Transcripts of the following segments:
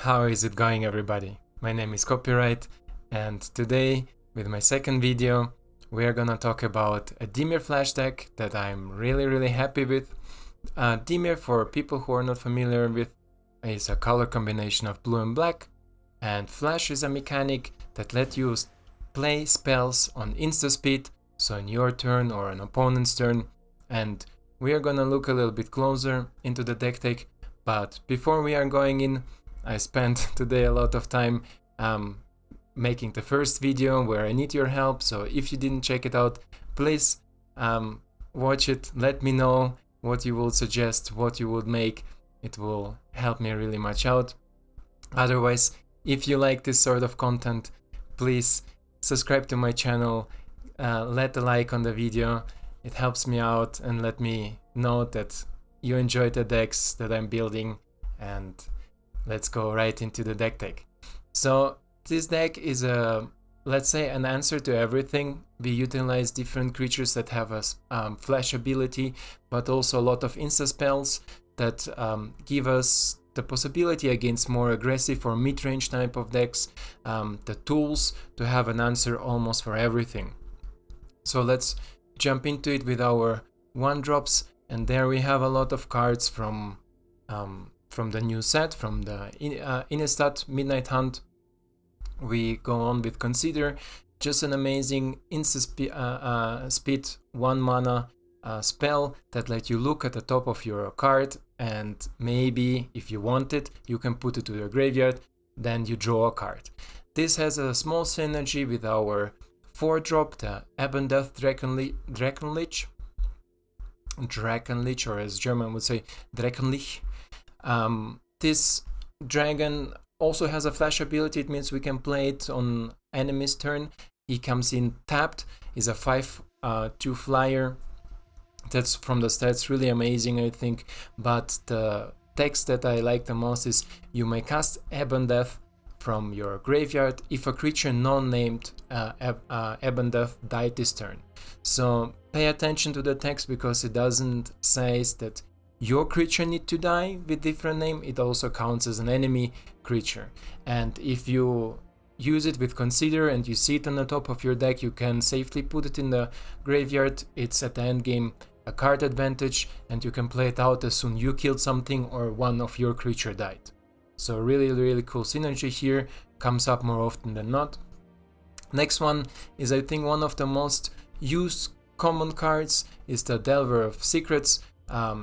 How is it going, everybody? My name is Copyright, and today, with my second video, we are gonna talk about a Dimir Flash deck that I'm really happy with. Dimir, for people who are not familiar with, is a color combination of blue and black, and Flash is a mechanic that lets you play spells on insta speed, so in your turn or an opponent's turn, and we are gonna look a little bit closer into the deck tech. But before we are going in, I spent today a lot of time making the first video where I need your help, so if you didn't check it out, please watch it, let me know what you would suggest, what you would make. It will help me really much out. Otherwise, if you like this sort of content, please subscribe to my channel, let a like on the video, it helps me out and let me know that you enjoy the decks that I'm building, and let's go right into the deck tech. So this deck is let's say an answer to everything. We utilize different creatures that have a flash ability, but also a lot of insta spells that give us the possibility against more aggressive or mid-range type of decks, the tools to have an answer almost for everything. So let's jump into it with our 1-drops, and there we have a lot of cards from the new set, from the Innistrad Midnight Hunt. We go on with Consider, just an amazing insta speed 1 mana spell that let you look at the top of your card, and maybe if you want it, you can put it to your graveyard, then you draw a card. This has a small synergy with our 4-drop, the Abendeth Drakenlich, or as German would say, Drakenlich. This dragon also has a flash ability. It means we can play it on enemy's turn. He comes in tapped, is a 5/2 flyer. That's from the stats really amazing, I think. But the text that I like the most is you may cast Abendeth from your graveyard if a creature non-named Abendeth died this turn. So pay attention to the text, because it doesn't say that your creature need to die with different name. It also counts as an enemy creature, and if you use it with Consider and you see it on the top of your deck, you can safely put it in the graveyard. It's at the end game a card advantage, and you can play it out as soon you killed something or one of your creature died. So really cool synergy here, comes up more often than not. Next one is, I think, one of the most used common cards, is the Delver of Secrets.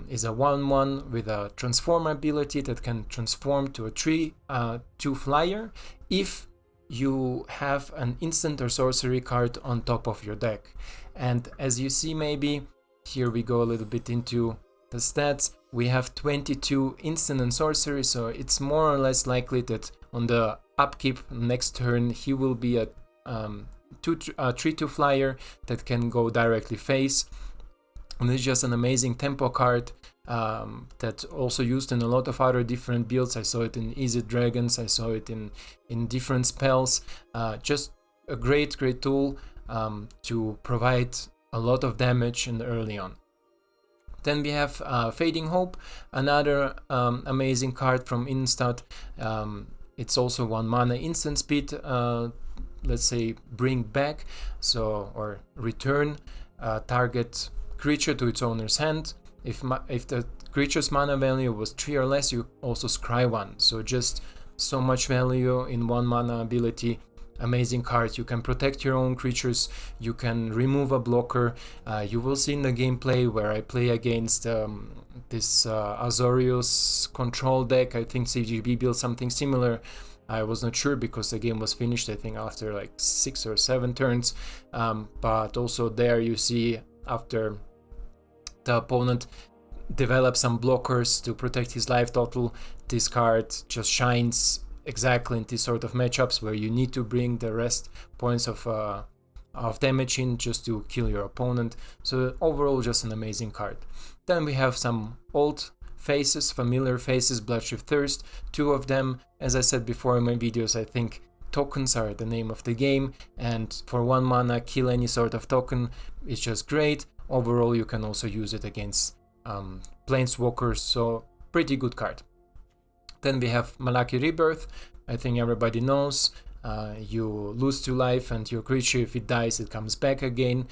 Is a 1/1 with a transform ability that can transform to a 3/2 flyer if you have an instant or sorcery card on top of your deck. And as you see, maybe here we go a little bit into the stats. We have 22 instant and sorcery, so it's more or less likely that on the upkeep next turn he will be a 3/2 flyer that can go directly face. And it's just an amazing tempo card that also used in a lot of other different builds. I saw it in Easy Dragons, I saw it in different spells. Just a great tool to provide a lot of damage and early on. Then we have Fading Hope, another amazing card from Innistrad. It's also 1 mana instant speed, let's say bring back, so, or return target creature to its owner's hand. If the creature's mana value was 3 or less, you also scry 1. So just so much value in 1 mana ability. Amazing card. You can protect your own creatures, you can remove a blocker. You will see in the gameplay where I play against this Azorius control deck. I think CGB built something similar. I was not sure because the game was finished, I think, after like 6 or 7 turns. But also there you see, after the opponent develops some blockers to protect his life total, this card just shines exactly in these sort of matchups where you need to bring the rest points of damage in just to kill your opponent. So overall, just an amazing card. Then we have some old faces, familiar faces, Bloodshrift Thirst, 2 of them. As I said before in my videos, I think tokens are the name of the game, and for 1 mana, kill any sort of token is just great. Overall, you can also use it against planeswalkers, so pretty good card. Then we have Malaki Rebirth. I think everybody knows. You lose 2 life and your creature, if it dies, it comes back again.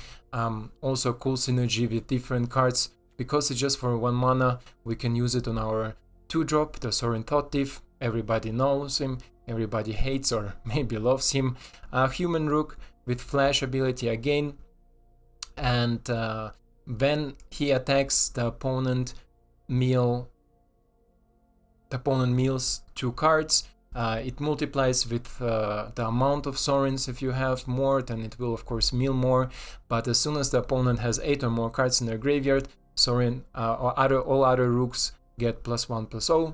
Also cool synergy with different cards. Because it's just for 1 mana, we can use it on our 2-drop, the Sorin Thought Thief. Everybody knows him, everybody hates or maybe loves him. Human Rook with Flash ability again. And when he attacks, the opponent mills 2 cards. It multiplies with the amount of Sorins. If you have more, then it will of course mill more. But as soon as the opponent has 8 or more cards in their graveyard, Sorin or all other rooks get +1/+0.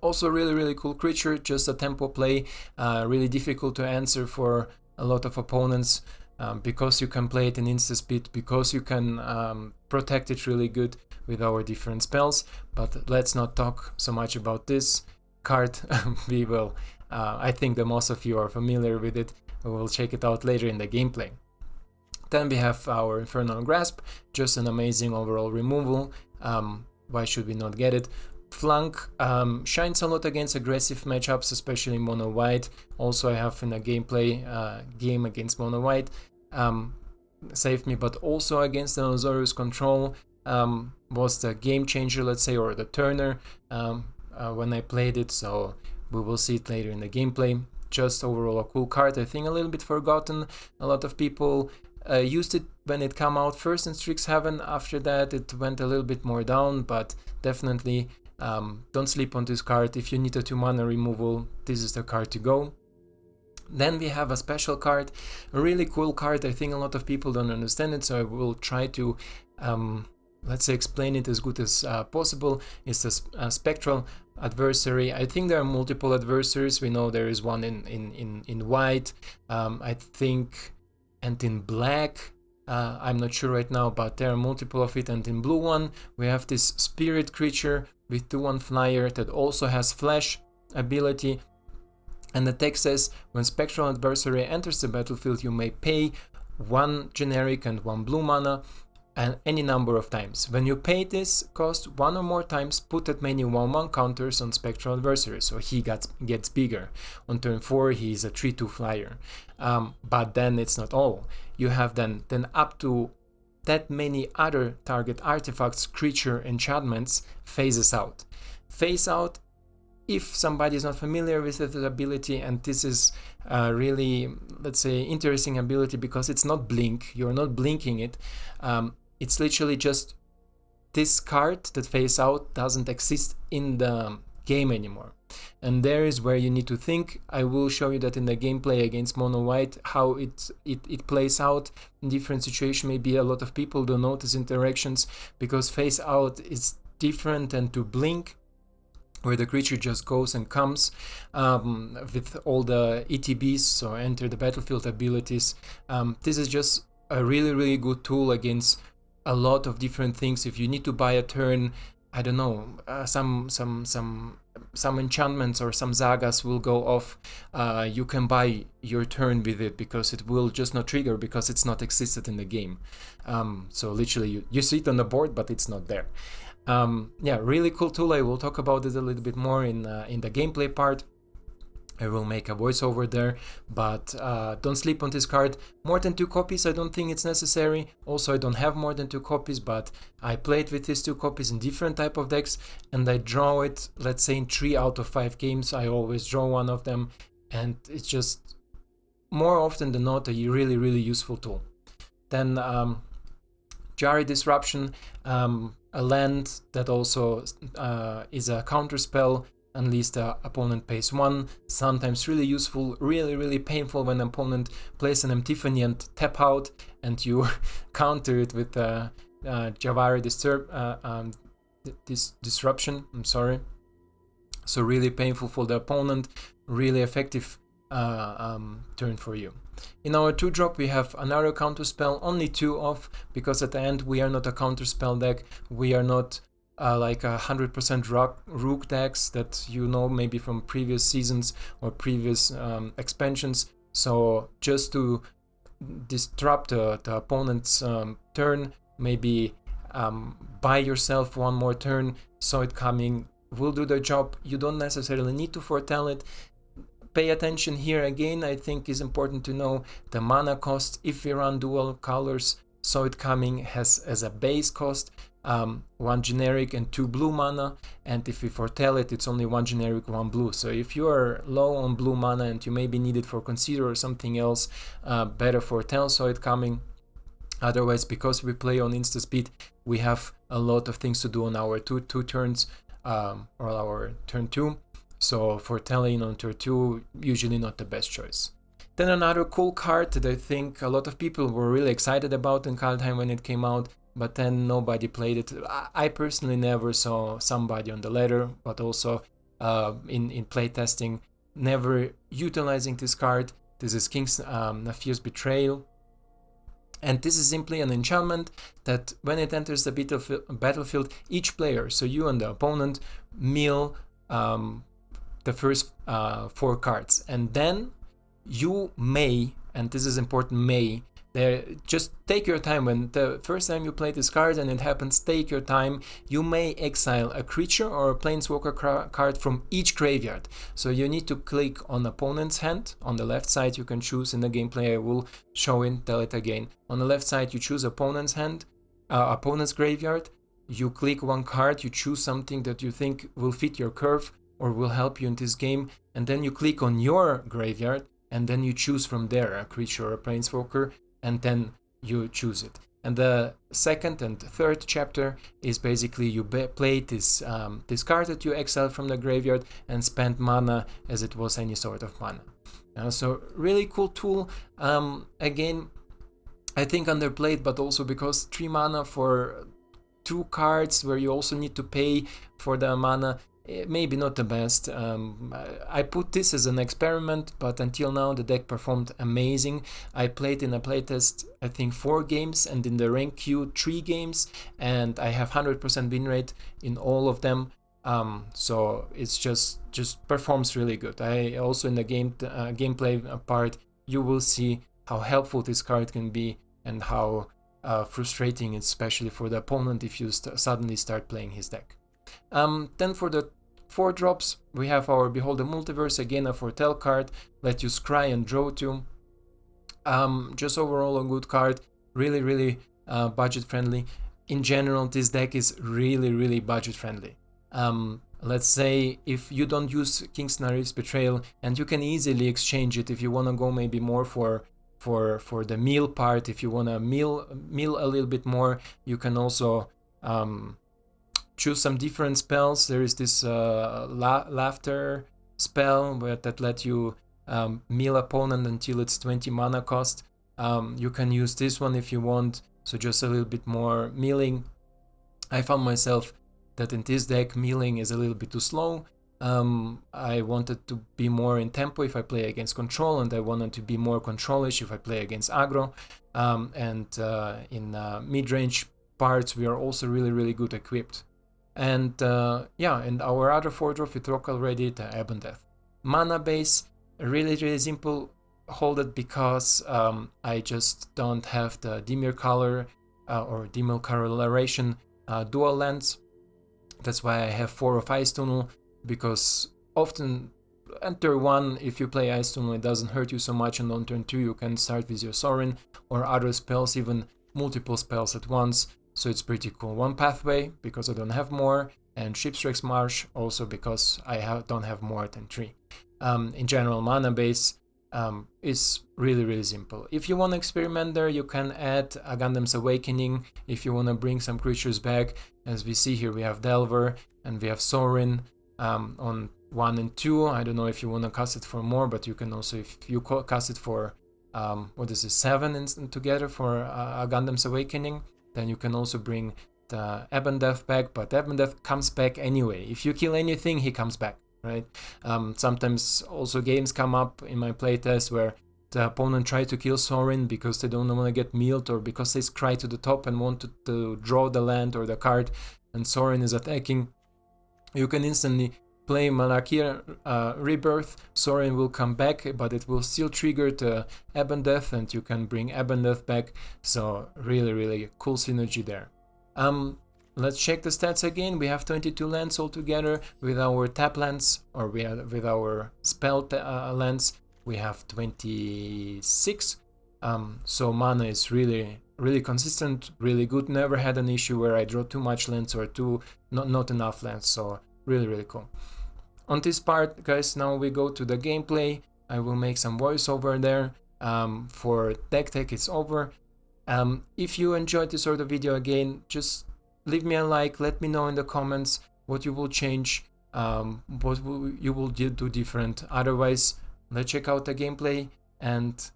Also really cool creature, just a tempo play, really difficult to answer for a lot of opponents, because you can play it in insta-speed, because you can protect it really good with our different spells. But let's not talk so much about this card. We will, I think that most of you are familiar with it. We will check it out later in the gameplay. Then we have our Infernal Grasp, just an amazing overall removal. Why should we not get it? Flunk shines a lot against aggressive matchups, especially mono white. Also I have in a gameplay game against mono white, saved me, but also against the Azorius Control was the game changer, let's say, or the turner when I played it, so we will see it later in the gameplay. Just overall a cool card, I think a little bit forgotten. A lot of people used it when it came out first in Strixhaven. After that it went a little bit more down, but definitely don't sleep on this card. If you need a 2 mana removal, this is the card to go. Then we have a special card, a really cool card. I think a lot of people don't understand it, so I will try to let's say explain it as good as possible. It's a Spectral Adversary. I think there are multiple adversaries. We know there is one in white, I think, and in black. I'm not sure right now, but there are multiple of it. And in blue one, we have this spirit creature with 2/1 flyer that also has Flash ability. And the text says, when Spectral Adversary enters the battlefield, you may pay 1 generic and 1 blue mana, and any number of times. When you pay this cost 1 or more times, put that many 1/1 counters on Spectral Adversary, so he gets bigger. On turn 4 he is a 3/2 flyer. But then it's not all. You have then up to that many other target artifacts, creature, enchantments phases out. Phase out, if somebody is not familiar with that ability, and this is really, let's say, interesting ability because it's not blink, you're not blinking it. It's literally just this card that phase out doesn't exist in the game anymore. And there is where you need to think. I will show you that in the gameplay against mono white, how it plays out in different situations. Maybe a lot of people don't notice interactions, because phase out is different than to blink, where the creature just goes and comes with all the ETBs, so enter the battlefield abilities. This is just a really good tool against a lot of different things. If you need to buy a turn, I don't know, some enchantments or some Zagas will go off, you can buy your turn with it, because it will just not trigger, because it's not existed in the game. So literally you see it on the board, but it's not there. Yeah, really cool tool. I will talk about it a little bit more in the gameplay part. I will make a voiceover there, but don't sleep on this card. More than 2 copies, I don't think it's necessary. Also, I don't have more than 2 copies, but I played with these 2 copies in different type of decks, and I draw it, let's say, in 3 out of 5 games. I always draw one of them, and it's just more often than not a really useful tool. Then Jari Disruption, a land that also is a counter spell. Unless the opponent pays 1, sometimes really useful, really painful when the opponent plays an Epiphany and tap out, and you counter it with Jari Disruption. I'm sorry. So really painful for the opponent, really effective turn for you. In our 2-drop we have another counter spell, only 2 of, because at the end we are not a counter spell deck. We are not like 100% rook decks that you know maybe from previous seasons or previous expansions. So just to disrupt the opponent's turn, maybe buy yourself 1 more turn, saw it coming, will do the job. You don't necessarily need to foretell it. Pay attention here again. I think is important to know the mana cost. If we run dual colors, Saw It Coming has as a base cost 1 generic and 2 blue mana, and if we foretell it, it's only 1 generic, 1 blue. So if you are low on blue mana and you maybe need it for Consider or something else, better foretell Saw It Coming. Otherwise, because we play on insta speed, we have a lot of things to do on our two turns, or our turn 2. So foretelling on turn 2, usually not the best choice. Then another cool card that I think a lot of people were really excited about in Kaldheim when it came out, but then nobody played it. I personally never saw somebody on the ladder, but also in playtesting, never utilizing this card. This is King's Fierce Betrayal. And this is simply an enchantment that when it enters the battlefield, each player, so you and the opponent, mill the first 4 cards. And then you may, and this is important, may, just take your time. When the first time you play this card and it happens, take your time. You may exile a creature or a planeswalker card from each graveyard. So you need to click on opponent's hand. On the left side you can choose, in the gameplay I will tell it again. On the left side you choose opponent's hand, opponent's graveyard. You click one card, you choose something that you think will fit your curve or will help you in this game, and then you click on your graveyard, and then you choose from there a creature or a planeswalker, and then you choose it. And the second and third chapter is basically you play this card that you exiled from the graveyard and spend mana as it was any sort of mana. So really cool tool. Again, I think underplayed, but also because 3 mana for 2 cards where you also need to pay for the mana, maybe not the best. I put this as an experiment, but until now the deck performed amazing. I played in a playtest I think 4 games and in the rank queue 3 games, and I have 100% win rate in all of them. So it's just performs really good. I also in the gameplay part, you will see how helpful this card can be and how frustrating it's especially for the opponent if you suddenly start playing his deck. Then for the 4 drops, we have our Behold the Multiverse, again a foretell card, let you scry and draw 2. Just overall a good card, really budget friendly. In general, this deck is really budget friendly. Let's say if you don't use King's Betrayal, and you can easily exchange it if you want to go maybe more for the meal part. If you want to meal a little bit more, you can also choose some different spells. There is this laughter spell that let you meal opponent until it's 20 mana cost. You can use this one if you want, so just a little bit more mealing. I found myself that in this deck mealing is a little bit too slow. I wanted to be more in tempo if I play against control, and I wanted to be more controlish if I play against aggro. And in mid-range parts we are also really good equipped. And yeah, and our other 4 drop we talked already, the Ebb and Death. Mana base, really simple. Hold it because I just don't have the Dimir color or Dimir coloration dual lands. That's why I have 4 of Ice Tunnel, because often on turn 1 if you play Ice Tunnel it doesn't hurt you so much, and on turn 2 you can start with your Sorin or other spells, even multiple spells at once. So it's pretty cool. 1 pathway because I don't have more, and Shipwreck's Marsh also because I don't have more than 3. In general, mana base is really simple. If you want to experiment there, you can add a Gundam's Awakening if you want to bring some creatures back. As we see here, we have Delver and we have Sorin on 1 and 2. I don't know if you want to cast it for more, but you can also, if you cast it for 7 together for a Gundam's Awakening, then you can also bring the Ebb and Death back, but Ebb and Death comes back anyway. If you kill anything, he comes back, right? Sometimes also games come up in my playtest where the opponent tries to kill Sorin because they don't want to get mealed, or because they scry to the top and want to draw the land or the card, and Sorin is attacking. You can instantly play Malakir Rebirth. Sorin will come back, but it will still trigger the Ebb and Death, and you can bring Ebb and Death back. So really cool synergy there. let's check the stats again. We have 22 lands altogether. With our tap lands, or with our spell lands, we have 26. So mana is really consistent, really good. Never had an issue where I draw too much lands or not enough lands. So really cool. On this part, guys, now we go to the gameplay. I will make some voiceover there. For deck tech, it's over. If you enjoyed this sort of video, again, just leave me a like. Let me know in the comments what you will change, what you will do different. Otherwise, let's check out the gameplay, and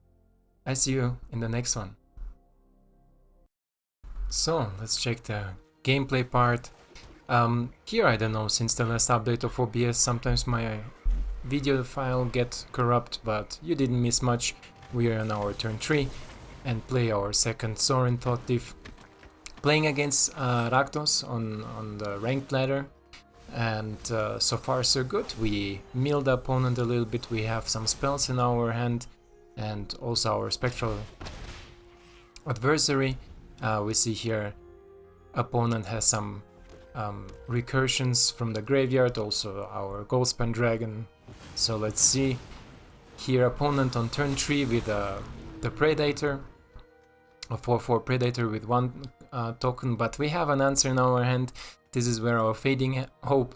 I see you in the next one. So let's check the gameplay part. Here, I don't know, since the last update of OBS, sometimes my video file gets corrupt, but you didn't miss much. We are on our turn 3 and play our second Sorin Thought Thief, playing against Rakdos on the ranked ladder, and so far so good. We milled the opponent a little bit. We have some spells in our hand, and also our Spectral Adversary. We see here opponent has some recursions from the graveyard, also our Goldspan Dragon. So let's see here, opponent on turn 3 with the Predator, a 4/4 Predator with 1 token, but we have an answer in our hand. This is where our Fading Hope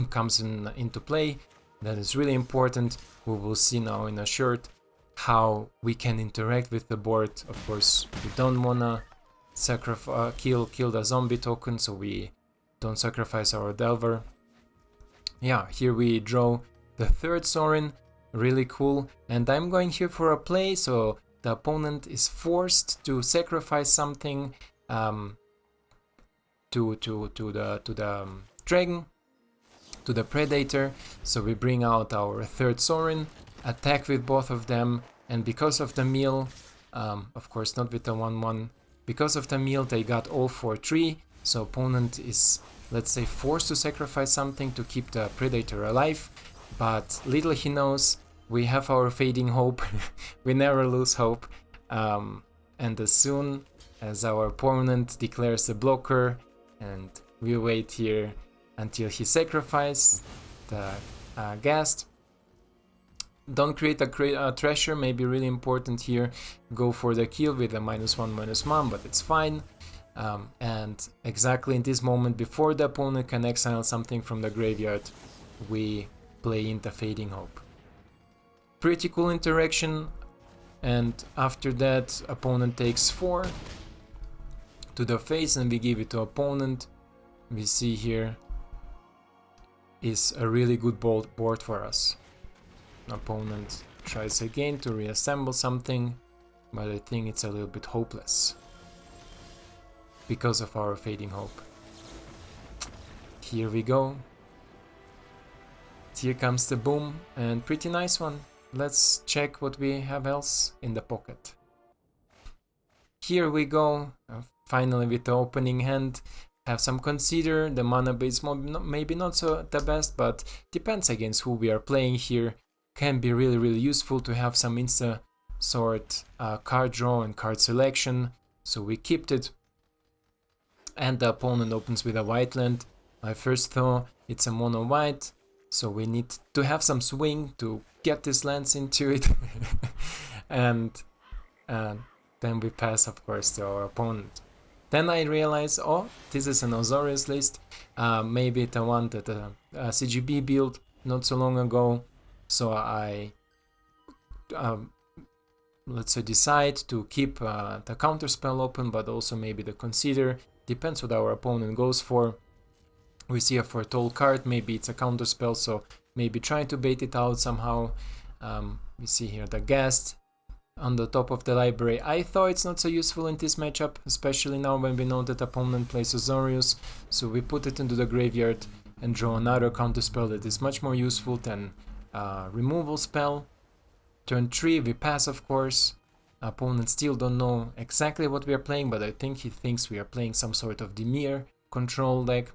comes into play. That is really important. We will see now in a short how we can interact with the board. Of course, we don't wanna kill the zombie token, so we don't sacrifice our Delver. Yeah, here we draw the third Sorin, really cool, and I'm going here for a play, so the opponent is forced to sacrifice something to the dragon, to the Predator. So we bring out our third Sorin, attack with both of them, and because of the meal, of course not with the 1/1, because of the meal they got all for 3, so opponent is, let's say, forced to sacrifice something to keep the Predator alive, but little he knows, we have our Fading Hope. We never lose hope, and as soon as our opponent declares a blocker, and we wait here until he sacrifices the Ghast. Don't create a treasure, maybe really important here. Go for the kill with a -1/-1, but it's fine. And exactly in this moment, before the opponent can exile something from the graveyard, we play in the Fading Hope. Pretty cool interaction, and after that opponent takes 4 to the face and we give it to opponent. We see here is a really good board for us. Opponent tries again to reassemble something, but I think it's a little bit hopeless because of our Fading Hope. Here we go. Here comes the boom, and pretty nice one. Let's check what we have else in the pocket. Here we go, finally with the opening hand. Have some Consider, the mana base maybe not so the best, but depends against who we are playing here. Can be really useful to have some insta sort card draw and card selection, so we kept it. And the opponent opens with a white land. My first thought, it's a mono white, so we need to have some swing to get these lands into it. And then we pass, of course, to our opponent. Then I realize, oh, this is an Azorius list, maybe the one that the CGB built not so long ago. So I, let's say, decide to keep the counterspell open, but also maybe the Consider. Depends what our opponent goes for. We see a Foretold card, maybe it's a counterspell, so maybe trying to bait it out somehow. We see here the Ghast on the top of the library. I thought it's not so useful in this matchup, especially now when we know that opponent plays Azorius, so we put it into the graveyard and draw another counterspell that is much more useful than removal spell. Turn 3 we pass, of course. Opponent still don't know exactly what we are playing, but I think he thinks we are playing some sort of Dimir control deck.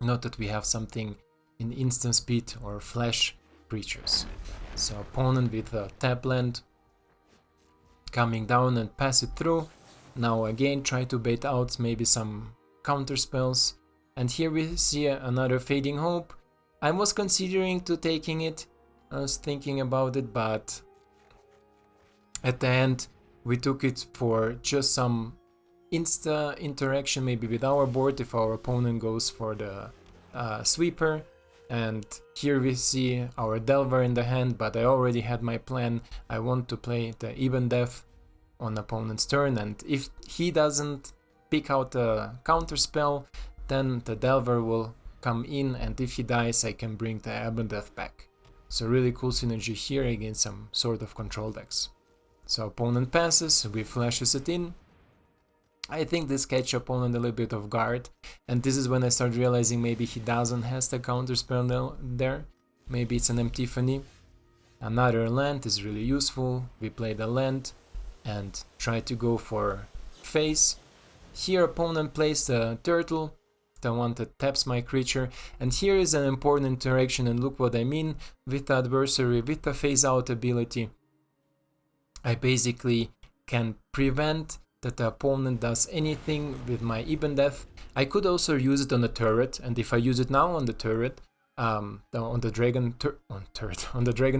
Not that we have something in instant speed or flash creatures. So opponent with a tap land coming down and pass it through. Now again try to bait out maybe some counter spells. And here we see another Fading Hope. I was considering to taking it, I was thinking about it, but at the end we took it for just some insta interaction maybe with our board if our opponent goes for the sweeper. And here we see our Delver in the hand, but I already had my plan. I want to play the Even Death on opponent's turn, and if he doesn't pick out a counter spell, then the Delver will come in, and if he dies I can bring the Even Death back. So really cool synergy here against some sort of control decks. So opponent passes, we flashes it in. I think this catch opponent a little bit off guard, and this is when I start realizing maybe he doesn't has the counter spell there. Maybe it's an Epiphany. Another land is really useful. We play the land and try to go for face. Here opponent plays the turtle, the one that taps my creature, and here is an important interaction, and look what I mean with the adversary, with the phase out ability. I basically can prevent that the opponent does anything with my Even Death. I could also use it on the turret, and if I use it now on the turret, on the dragon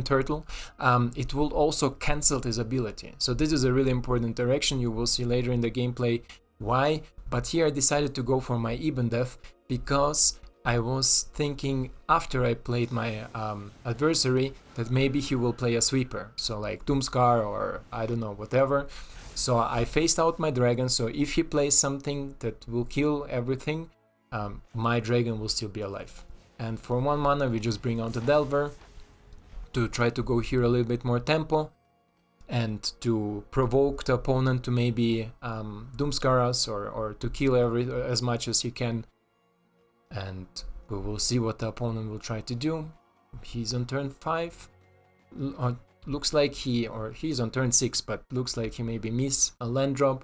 turtle, it will also cancel this ability. So this is a really important interaction. You will see later in the gameplay why. But here I decided to go for my Even Death because I was thinking after I played my adversary that maybe he will play a sweeper, so like Doomscar or I don't know, whatever. So I phased out my dragon, so if he plays something that will kill everything, my dragon will still be alive. And for 1 mana we just bring out the Delver to try to go here a little bit more tempo and to provoke the opponent to maybe Doomscar us or to kill as much as he can. And we will see what the opponent will try to do. He's on turn 5. Looks like he's on turn 6, but looks like he maybe miss a land drop.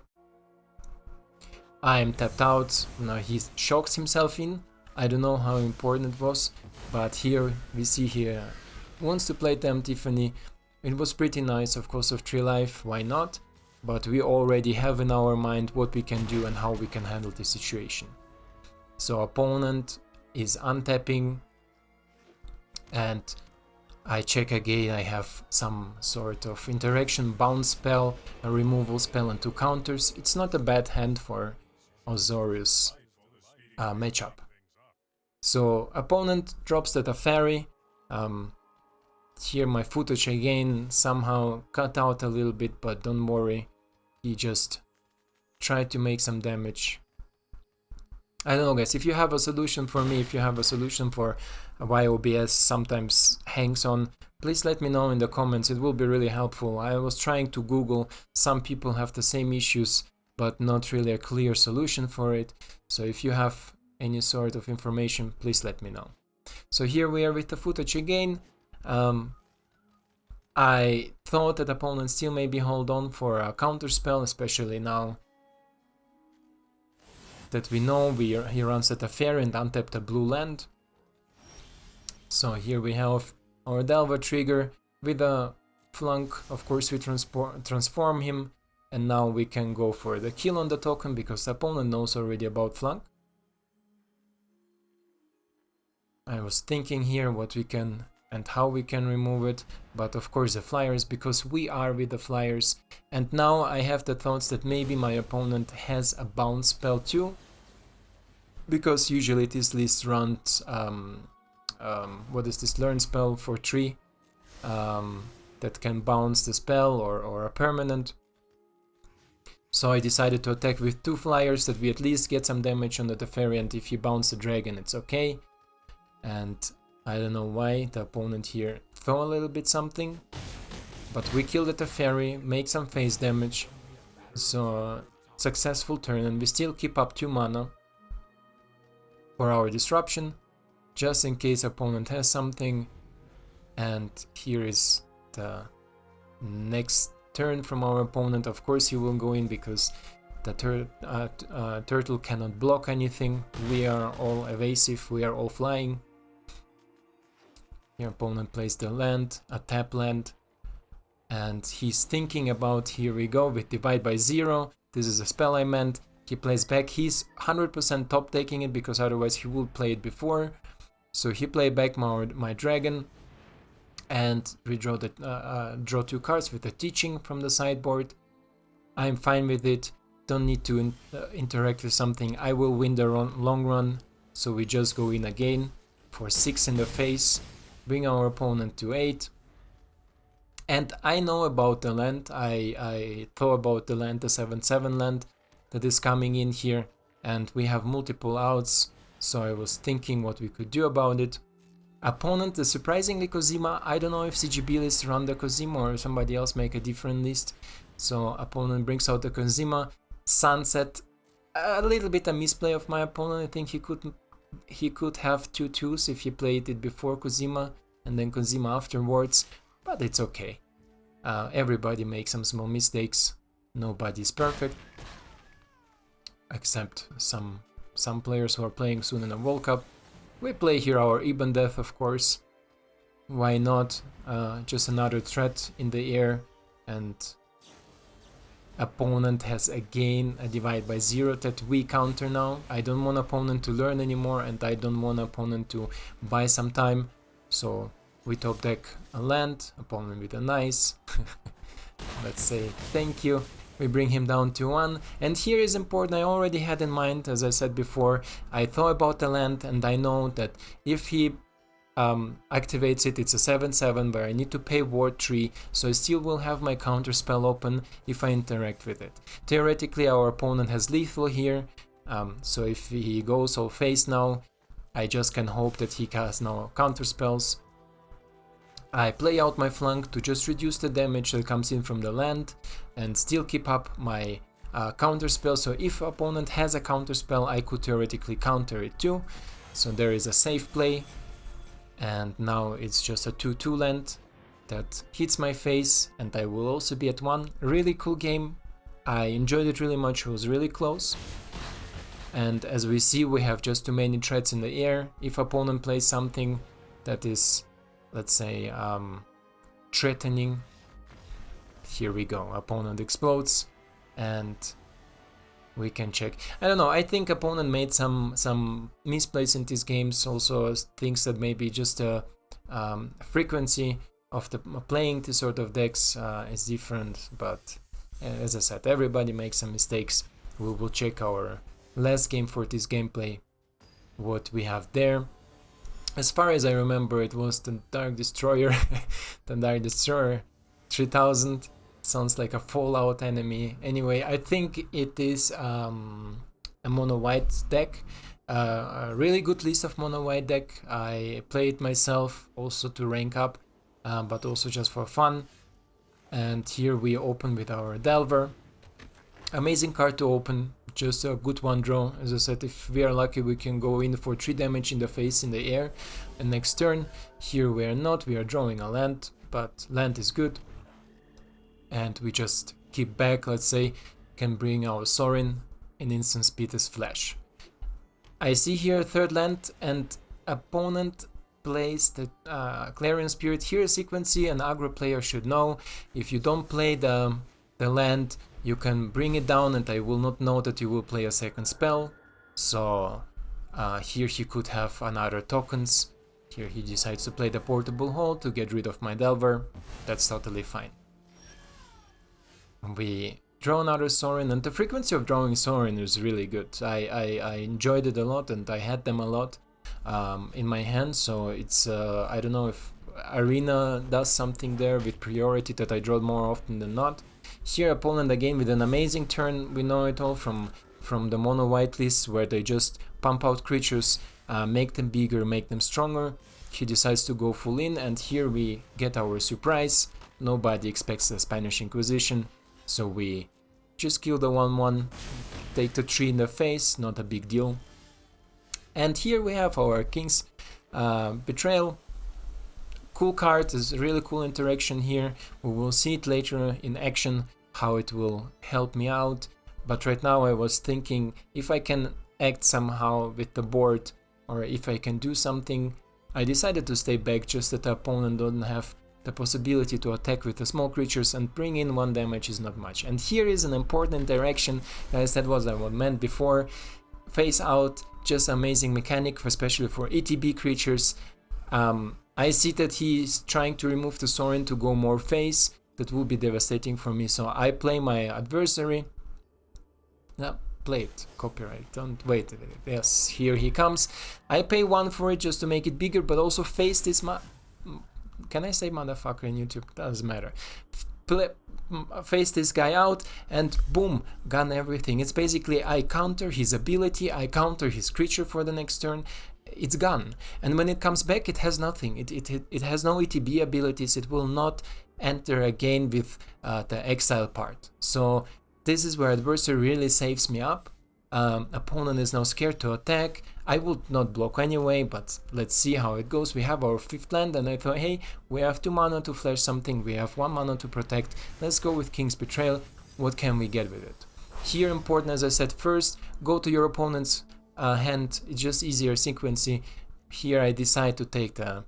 I am tapped out. Now he shocks himself in. I don't know how important it was, but here we see he wants to play the Epiphany. It was pretty nice, of course, of 3 life, why not? But we already have in our mind what we can do and how we can handle this situation. So opponent is untapping, and I check again. I have some sort of interaction, bounce spell, a removal spell, and 2 counters. It's not a bad hand for Azorius matchup. So opponent drops the Teferi. Here my footage again somehow cut out a little bit, but don't worry. He just tried to make some damage. I don't know, guys, if you have a solution for me, if you have a solution for why OBS sometimes hangs on, please let me know in the comments. It will be really helpful. I was trying to Google, some people have the same issues, but not really a clear solution for it. So if you have any sort of information, please let me know. So here we are with the footage again. I thought that opponent still maybe hold on for a counter spell, especially now that we know he runs at a fair and untapped a blue land. So here we have our Delver trigger with a flunk. Of course we transform him, and now we can go for the kill on the token because the opponent knows already about flunk. I was thinking here what we can and how we can remove it, but of course the flyers, because we are with the flyers. And now I have the thoughts that maybe my opponent has a bounce spell too, because usually this list runs what is this, learn spell for 3 that can bounce the spell or a permanent. So I decided to attack with 2 flyers that we at least get some damage on the Teferi, and if he bounce the dragon it's okay. And I don't know why the opponent here throw a little bit something, but we kill the Teferi, make some face damage. So successful turn, and we still keep up 2 mana for our disruption, just in case opponent has something. And here is the next turn from our opponent. Of course he will go in because the turtle cannot block anything. We are all evasive, we are all flying. Your opponent plays the land, a tap land, and he's thinking about, here we go, with divide by 0. This is a spell I meant. He plays back. He's 100% top taking it because otherwise he would play it before. So he played back my dragon and redraw draw 2 cards with a teaching from the sideboard. I'm fine with it. Don't need to interact with something. I will win the long run. So we just go in again for 6 in the face. Bring our opponent to 8. And I know about the land. I thought about the land, the 7/7 land that is coming in here. And we have multiple outs. So I was thinking what we could do about it. Opponent is surprisingly Kozima. I don't know if CGB lists run the Kozima or somebody else make a different list. So opponent brings out the Kozima. Sunset. A little bit a misplay of my opponent. I think he could have 2/2s if he played it before Kozima and then Kozima afterwards. But it's okay. Everybody makes some small mistakes. Nobody's perfect. Except some players who are playing soon in a World Cup. We play here our Ibn Death, of course. Why not? Just another threat in the air. And opponent has again a divide by 0 that we counter now. I don't want opponent to learn anymore, and I don't want opponent to buy some time. So we top deck a land, opponent with a nice. Let's say thank you. We bring him down to 1, and here is important. I already had in mind, as I said before, I thought about the land, and I know that if he activates it, it's a 7/7 where I need to pay ward 3, so I still will have my counter spell open if I interact with it. Theoretically, our opponent has lethal here, so if he goes all face now, I just can hope that he casts now counter spells. I play out my flank to just reduce the damage that comes in from the land and still keep up my counter spell. So if opponent has a counter spell, I could theoretically counter it too. So there is a safe play. And now it's just a 2/2 land that hits my face, and I will also be at 1. Really cool game. I enjoyed it really much. It was really close. And as we see, we have just too many threats in the air. If opponent plays something that is, let's say, threatening, here we go. Opponent explodes, and we can check. I don't know, I think opponent made some misplays in these games, also things that maybe just a frequency of the playing this sort of decks is different, but as I said, everybody makes some mistakes. We will check our last game for this gameplay, what we have there. As far as I remember, it was the Dark Destroyer, the Dark Destroyer 3000. Sounds like a Fallout enemy. Anyway, I think it is a mono white deck. A really good list of mono white deck. I play it myself also to rank up, but also just for fun. And here we open with our Delver. Amazing card to open. Just a good one draw. As I said, if we are lucky, we can go in for 3 damage in the face in the air. And next turn, here we are not. We are drawing a land, but land is good. And we just keep back, let's say, can bring our Sorin in instant speed as Flash. I see here 3rd land, and opponent plays the Clarion Spirit. Here is sequency, an aggro player should know. If you don't play the land, you can bring it down, and I will not know that you will play a 2nd spell. So here he could have another tokens. Here he decides to play the Portable Hole to get rid of my Delver. That's totally fine. We draw another Sorin, and the frequency of drawing Sorin is really good. I enjoyed it a lot, and I had them a lot in my hand, so it's I don't know if Arena does something there with priority that I draw more often than not. Here opponent again with an amazing turn. We know it all from the mono white lists where they just pump out creatures, make them bigger, make them stronger. He decides to go full in, and here we get our surprise. Nobody expects the Spanish Inquisition. So we just kill the 1/1, take the 3 in the face, not a big deal. And here we have our King's Betrayal. Cool card, is a really cool interaction here. We will see it later in action, how it will help me out. But right now I was thinking if I can act somehow with the board, or if I can do something. I decided to stay back just that the opponent doesn't have the possibility to attack with the small creatures and bring in 1 damage is not much. And here is an important direction, guys, that was what I meant before. Face out, just amazing mechanic, especially for ETB creatures. I see that he's trying to remove the Sorin to go more face. That will be devastating for me, so I play my adversary. No, play it, copyright, don't wait. Yes, here he comes. I pay 1 for it just to make it bigger, but also face this can I say motherfucker in YouTube? Doesn't matter. Face this guy out and boom, gun everything. It's basically I counter his ability, I counter his creature for the next turn. It's gone. And when it comes back, it has nothing. It has no ETB abilities. It will not enter again with the exile part. So this is where adversary really saves me up. Opponent is now scared to attack. I would not block anyway, but let's see how it goes. We have our 5th land and I thought, hey, we have 2 mana to flash something, we have 1 mana to protect. Let's go with King's Betrayal. What can we get with it? Here important, as I said, first go to your opponent's hand. It's just easier sequencing. Here I decide to take the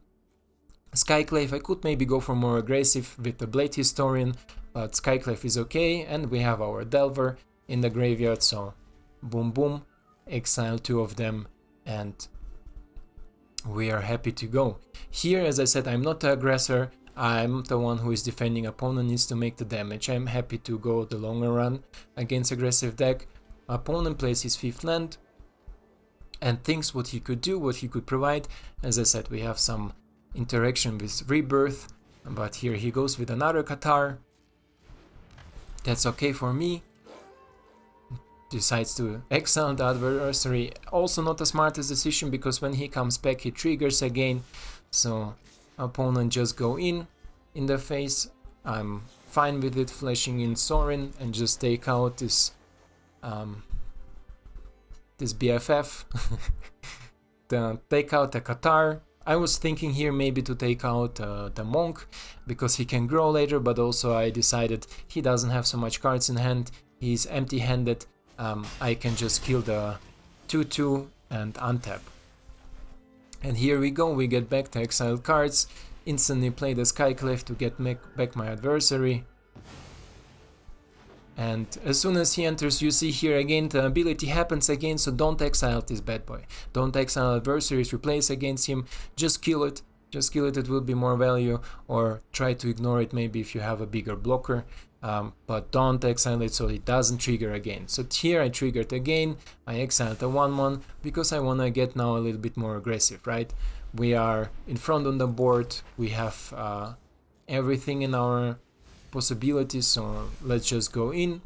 Skyclave. I could maybe go for more aggressive with the Blade Historian, but Skyclave is okay, and we have our Delver in the graveyard, so boom boom, exile 2 of them and we are happy to go. Here, as I said, I'm not the aggressor, I'm the one who is defending. Opponent needs to make the damage. I'm happy to go the longer run against aggressive deck. Opponent plays his 5th land and thinks what he could do, what he could provide. As I said, we have some interaction with Rebirth, but here he goes with another Qatar. That's okay for me. Decides to exile the adversary. Also not the smartest decision, because when he comes back he triggers again, so opponent just go in the face. I'm fine with it, flashing in Sorin and just take out this this BFF. Take out the Qatar. I was thinking here maybe to take out the Monk because he can grow later, but also I decided he doesn't have so much cards in hand, he's empty-handed. I can just kill the 2/2 and untap. And here we go, we get back the exiled cards, instantly play the Skyclave to get back my adversary. And as soon as he enters, you see here again the ability happens again, so don't exile this bad boy. Don't exile adversaries, replace against him, just kill it. Just kill it, it will be more value, or try to ignore it maybe if you have a bigger blocker. But don't exile it so it doesn't trigger again. So here I triggered again, I exiled the 1/1 because I want to get now a little bit more aggressive, right? We are in front on the board, we have everything in our possibilities, so let's just go in.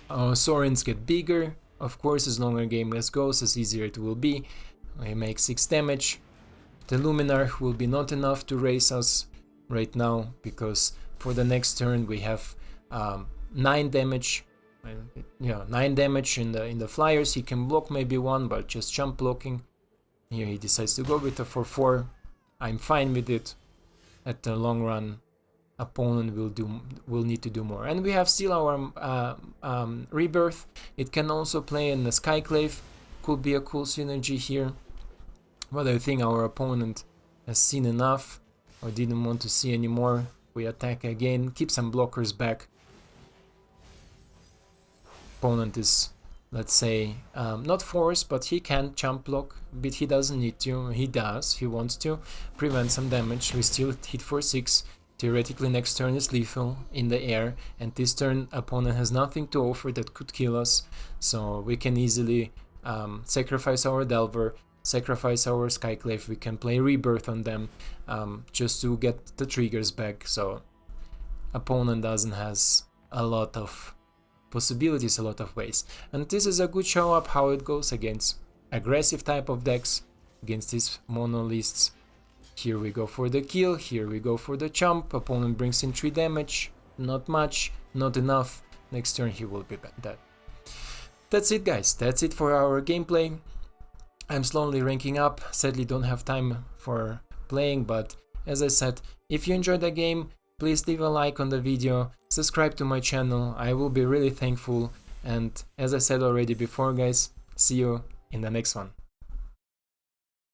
Sorins get bigger, of course, as longer game less goes, as easier it will be. We make 6 damage. The Luminar will be not enough to raise us right now, because for the next turn we have 9 damage. 9 damage in the flyers. He can block maybe 1, but just jump blocking. Here he decides to go with a 4/4. I'm fine with it. At the long run, opponent will need to do more. And we have still our Rebirth. It can also play in the Skyclave. Could be a cool synergy here. But I think our opponent has seen enough, or didn't want to see anymore. We attack again, keep some blockers back. Opponent is, let's say, not forced, but he can jump block, but he doesn't need to. He does, he wants to prevent some damage. We still hit for 6. Theoretically next turn is lethal in the air, and this turn opponent has nothing to offer that could kill us, so we can easily sacrifice our Delver, sacrifice our Skyclave. We can play Rebirth on them just to get the triggers back. So opponent doesn't has a lot of possibilities, a lot of ways, and this is a good show up how it goes against aggressive type of decks, against these mono lists. Here we go for the kill, here we go for the jump. Opponent brings in 3 damage, not much, not enough. Next turn he will be dead. That's it, guys, that's it for our gameplay. I'm slowly ranking up, sadly don't have time for playing, but as I said, if you enjoyed the game, please leave a like on the video, subscribe to my channel, I will be really thankful, and as I said already before, guys, see you in the next one.